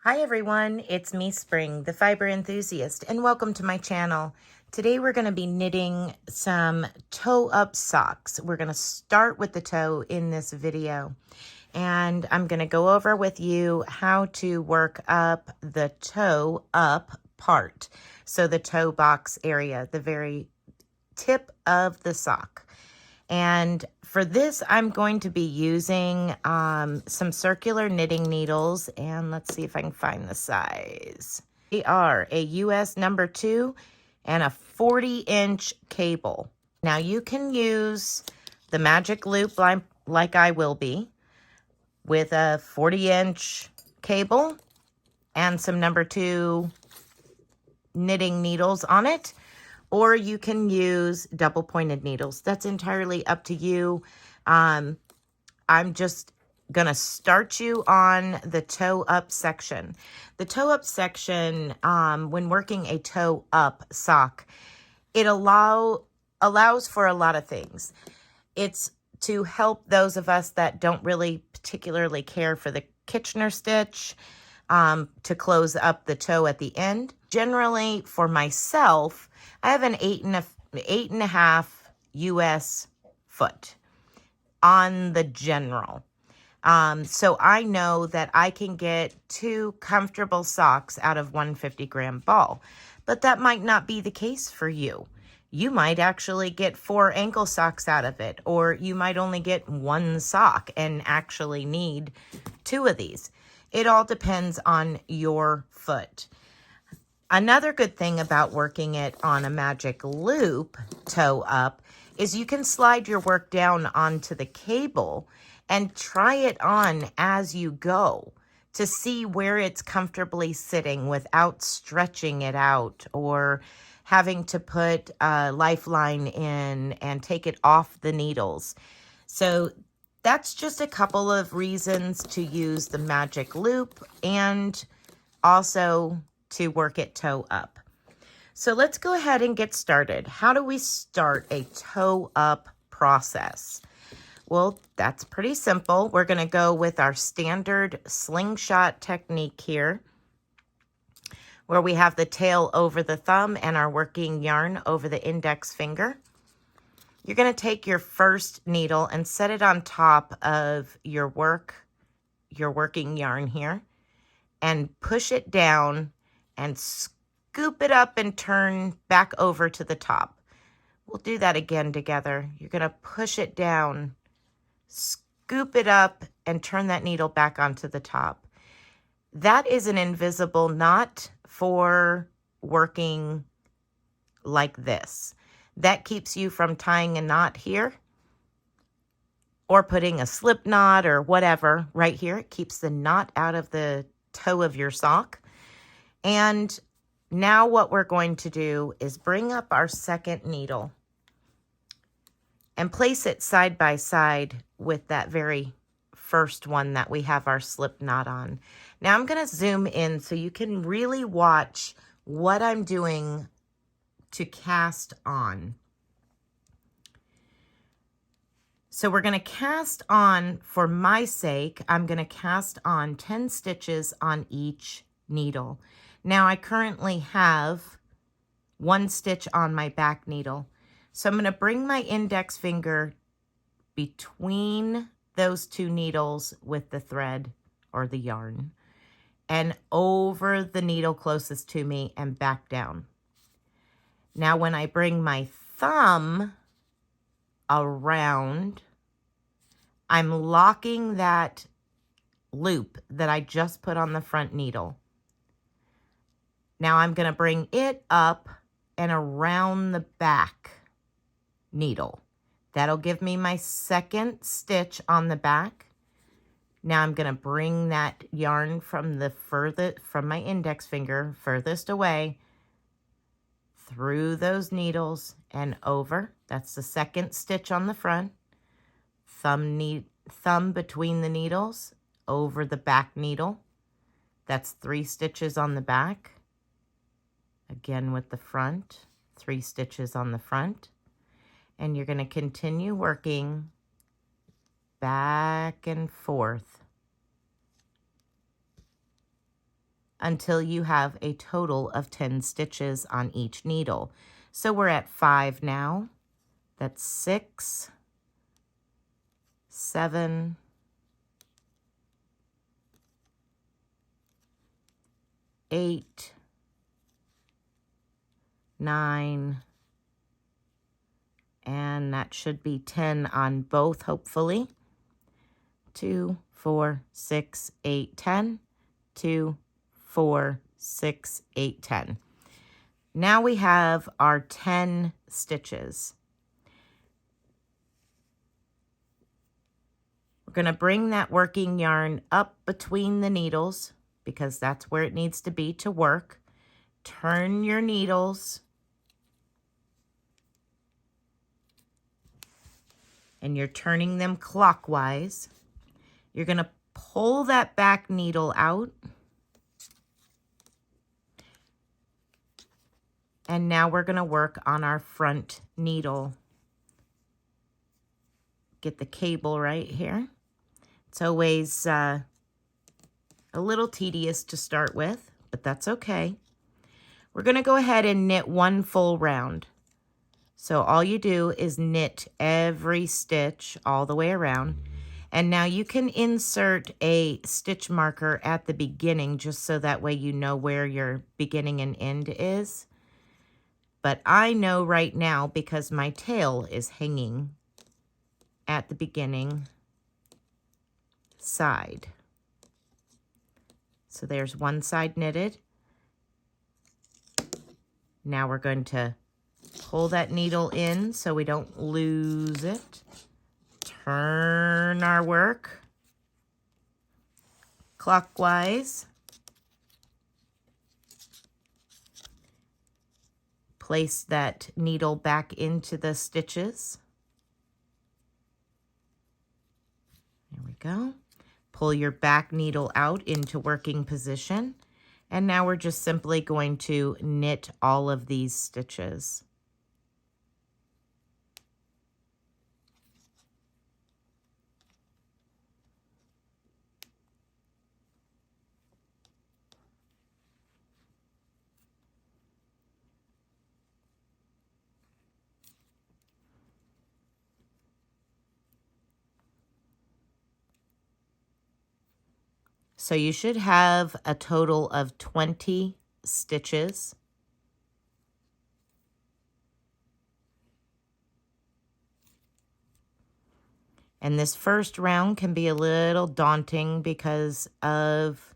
Hi everyone, it's me Spring, the fiber enthusiast, and welcome to my channel. Today we're going to be knitting some toe-up socks. We're going to start with the toe in this video, and I'm going to go over with you how to work up the toe up part. So the toe box area, the very tip of the sock. And for this, I'm going to be using some circular knitting needles. And let's see if I can find the size. They are a US number 2 and a 40-inch cable. Now you can use the magic loop like I will be with a 40-inch cable and some number 2 knitting needles on it. Or you can use double pointed needles. That's entirely up to you. I'm just gonna start you on the toe up section. The toe up section, when working a toe up sock, it allows for a lot of things. It's to help those of us that don't really particularly care for the Kitchener stitch, to close up the toe at the end. Generally, for myself, I have an 8.5 US foot on the general. So I know that I can get 2 comfortable socks out of 150-gram ball, but that might not be the case for you. You might actually get 4 ankle socks out of it, or you might only get 1 sock and actually need 2 of these. It all depends on your foot. Another good thing about working it on a magic loop toe up is you can slide your work down onto the cable and try it on as you go to see where it's comfortably sitting without stretching it out or having to put a lifeline in and take it off the needles. So that's just a couple of reasons to use the magic loop and also to work it toe up. So let's go ahead and get started. How do we start a toe up process? Well, that's pretty simple. We're going to go with our standard slingshot technique here, where we have the tail over the thumb and our working yarn over the index finger. You're going to take your first needle and set it on top of your working yarn here and push it down and scoop it up and turn back over to the top. We'll do that again together. You're going to push it down, scoop it up, and turn that needle back onto the top. That is an invisible knot for working like this. That keeps you from tying a knot here or putting a slip knot or whatever right here. It keeps the knot out of the toe of your sock. And now what we're going to do is bring up our second needle and place it side by side with that very first one that we have our slip knot on. Now I'm going to zoom in so you can really watch what I'm doing to cast on. So we're going to cast on, for my sake, I'm going to cast on 10 stitches on each needle. Now I currently have 1 stitch on my back needle. So I'm going to bring my index finger between those 2 needles with the thread or the yarn and over the needle closest to me and back down. Now when I bring my thumb around, I'm locking that loop that I just put on the front needle. Now I'm going to bring it up and around the back needle. That'll give me my second stitch on the back. Now I'm going to bring that yarn from my index finger furthest away through those needles and over. That's the second stitch on the front. Thumb between the needles over the back needle. That's 3 stitches on the back. Again with the front, 3 stitches on the front. And you're going to continue working back and forth. until you have a total of 10 stitches on each needle. So we're at 5 now. That's 6, 7, 8, 9, and that should be 10 on both, hopefully. 2, 4, 6, 8, 10. 2, 4, 6, 8, 10. Now we have our 10 stitches. We're going to bring that working yarn up between the needles because that's where it needs to be to work. Turn your needles and you're turning them clockwise. You're going to pull that back needle out. And now we're going to work on our front needle. Get the cable right here. It's always a little tedious to start with, but that's okay. We're going to go ahead and knit one full round. So all you do is knit every stitch all the way around. And now you can insert a stitch marker at the beginning just so that way you know where your beginning and end is. But I know right now because my tail is hanging at the beginning side. So there's one side knitted. Now we're going to pull that needle in so we don't lose it. Turn our work clockwise. Place that needle back into the stitches. There we go. Pull your back needle out into working position. And now we're just simply going to knit all of these stitches. So you should have a total of 20 stitches. And this first round can be a little daunting because of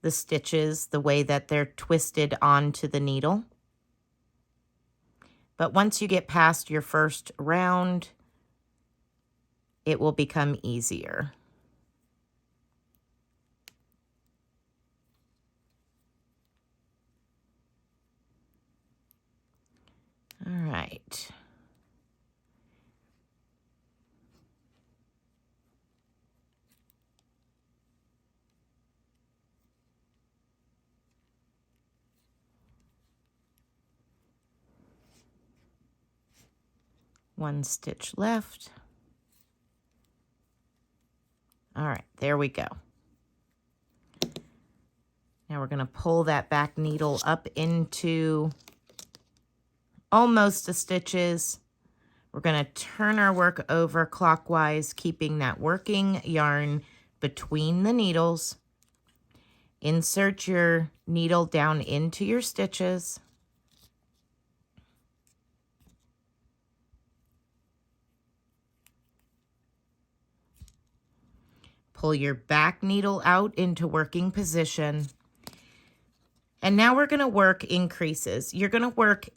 the stitches, the way that they're twisted onto the needle. But once you get past your first round, it will become easier. All right. One stitch left. All right, there we go. Now we're going to pull that back needle up into almost the stitches. We're going to turn our work over clockwise, keeping that working yarn between the needles. Insert your needle down into your stitches. Pull your back needle out into working position. And now we're going to work increases. You're going to work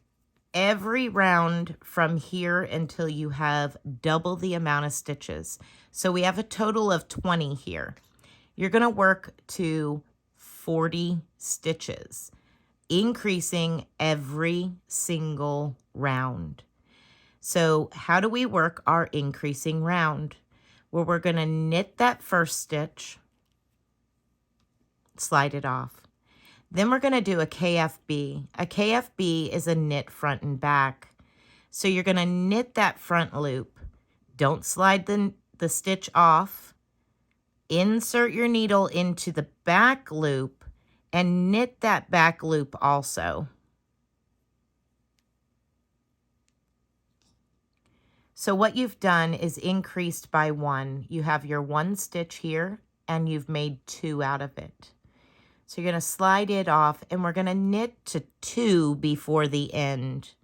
every round from here until you have double the amount of stitches. So we have a total of 20 here. You're going to work to 40 stitches, increasing every single round. So how do we work our increasing round? Well, we're going to knit that first stitch, slide it off. Then we're going to do a KFB. A KFB is a knit front and back. So you're going to knit that front loop. Don't slide the stitch off. Insert your needle into the back loop and knit that back loop also. So what you've done is increased by 1. You have your 1 stitch here, and you've made 2 out of it. So you're going to slide it off, and we're going to knit to 2 before the end.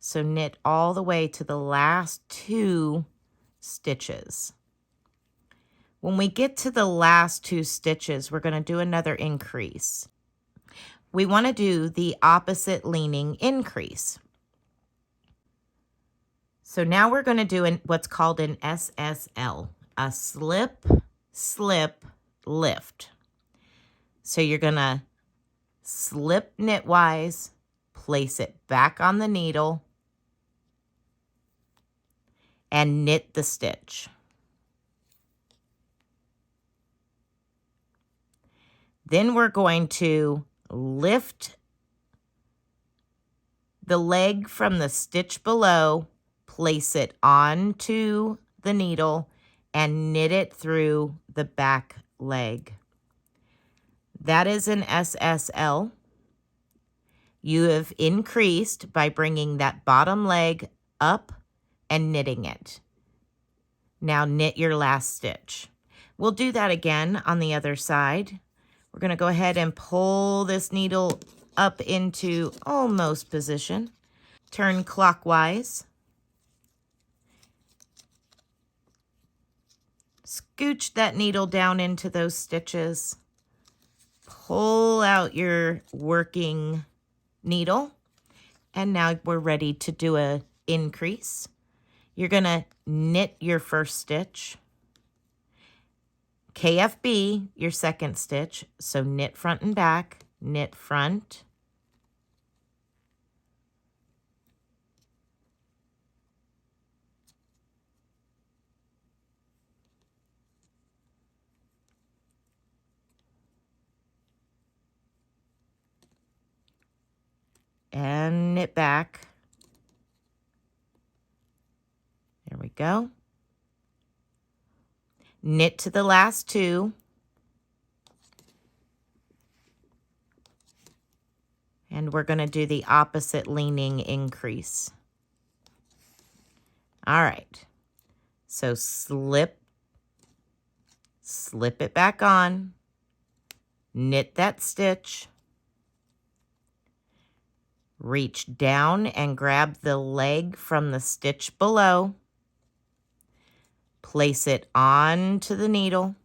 So knit all the way to the last 2 stitches. When we get to the last 2 stitches, we're going to do another increase. We want to do the opposite leaning increase. So now we're going to do what's called an SSL, a slip, slip, lift. So you're going to slip knitwise, place it back on the needle, and knit the stitch. Then we're going to lift the leg from the stitch below, place it onto the needle, and knit it through the back leg. That is an SSL. You have increased by bringing that bottom leg up and knitting it. Now knit your last stitch. We'll do that again on the other side. We're going to go ahead and pull this needle up into almost position. Turn clockwise. Scooch that needle down into those stitches. Pull out your working needle. And now we're ready to do an increase. You're going to knit your first stitch. KFB, your second stitch. So knit front and back, knit front, and knit back. There we go. Knit to the last 2. And we're going to do the opposite leaning increase. All right. So slip it back on, knit that stitch, reach down and grab the leg from the stitch below, place it onto the needle,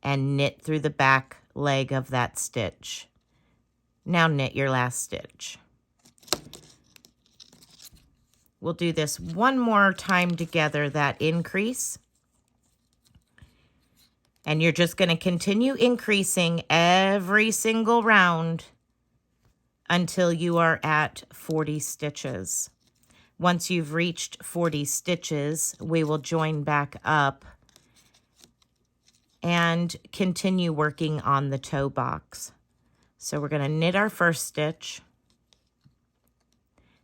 and knit through the back leg of that stitch. Now knit your last stitch. We'll do this one more time together, that increase. And you're just going to continue increasing every single round until you are at 40 stitches. Once you've reached 40 stitches, we will join back up and continue working on the toe box. So we're going to knit our first stitch,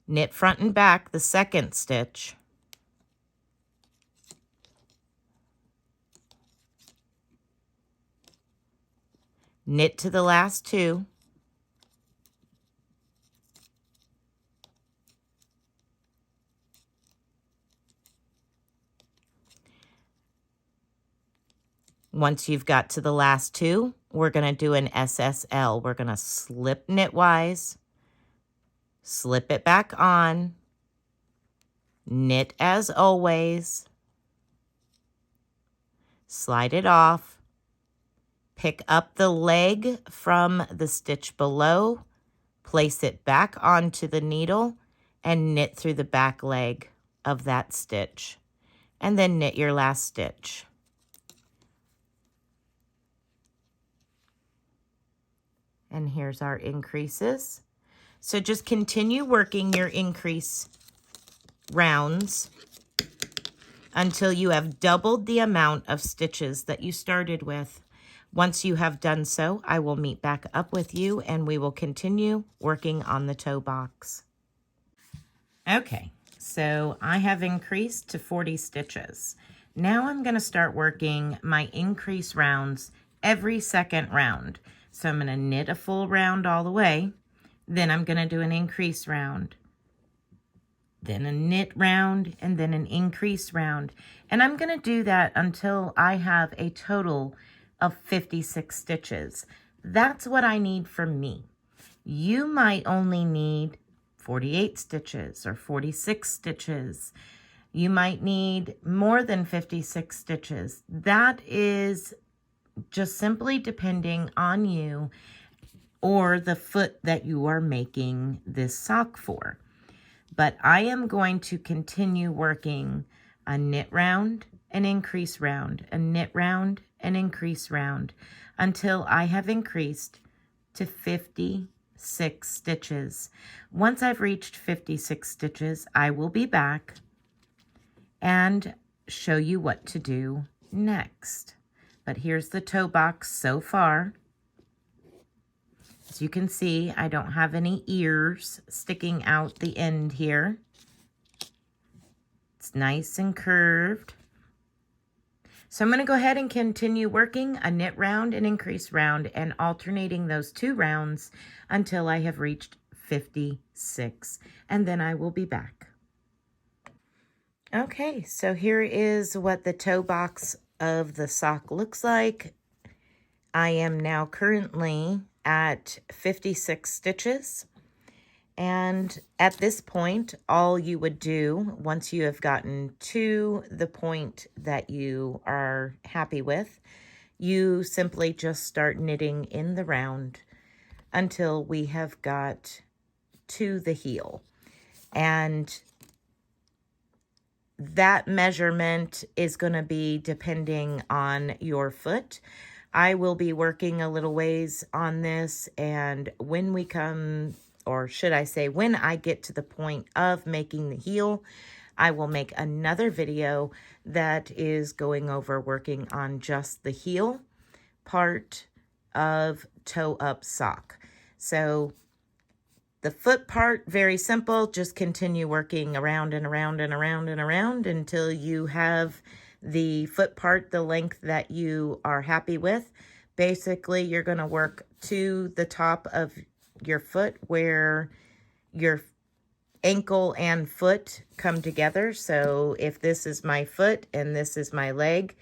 knit front and back the second stitch, knit to the last 2, once you've got to the last 2, we're going to do an SSL. We're going to slip knitwise, slip it back on, knit as always, slide it off, pick up the leg from the stitch below, place it back onto the needle, and knit through the back leg of that stitch, and then knit your last stitch. And here's our increases. So just continue working your increase rounds until you have doubled the amount of stitches that you started with. Once you have done so, I will meet back up with you and we will continue working on the toe box. Okay, so I have increased to 40 stitches. Now I'm going to start working my increase rounds every second round. So I'm going to knit a full round all the way. Then I'm going to do an increase round, then a knit round, and then an increase round. And I'm going to do that until I have a total of 56 stitches. That's what I need from me. You might only need 48 stitches or 46 stitches. You might need more than 56 stitches. That is just simply depending on you or the foot that you are making this sock for. But I am going to continue working a knit round, an increase round, a knit round, an increase round until I have increased to 56 stitches. Once I've reached 56 stitches, I will be back and show you what to do next. But here's the toe box so far. As you can see, I don't have any ears sticking out the end here. It's nice and curved. So I'm going to go ahead and continue working a knit round and increase round and alternating those two rounds until I have reached 56, and then I will be back. Okay, so here is what the toe box of the sock looks like. I am now currently at 56 stitches, and at this point all you would do once you have gotten to the point that you are happy with, you simply just start knitting in the round until we have got to the heel. And that measurement is going to be depending on your foot. I will be working a little ways on this, and when we come, or should I say, when I get to the point of making the heel, I will make another video that is going over working on just the heel part of toe up sock. So the foot part, very simple, just continue working around and around and around and around until you have the foot part the length that you are happy with. Basically, you're going to work to the top of your foot where your ankle and foot come together. So if this is my foot and this is my leg,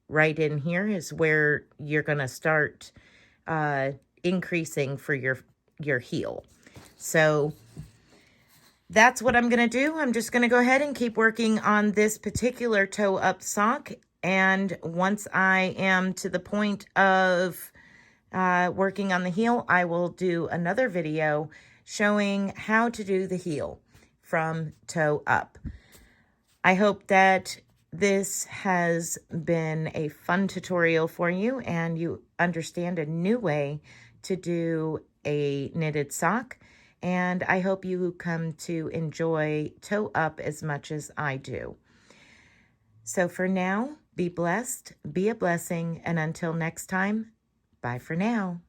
right in here is where you're going to start increasing for your heel. So that's what I'm going to do. I'm just going to go ahead and keep working on this particular toe up sock. And once I am to the point of working on the heel, I will do another video showing how to do the heel from toe up. I hope that this has been a fun tutorial for you and you understand a new way to do a knitted sock. And I hope you come to enjoy toe up as much as I do. So for now, be blessed, be a blessing, and until next time, bye for now.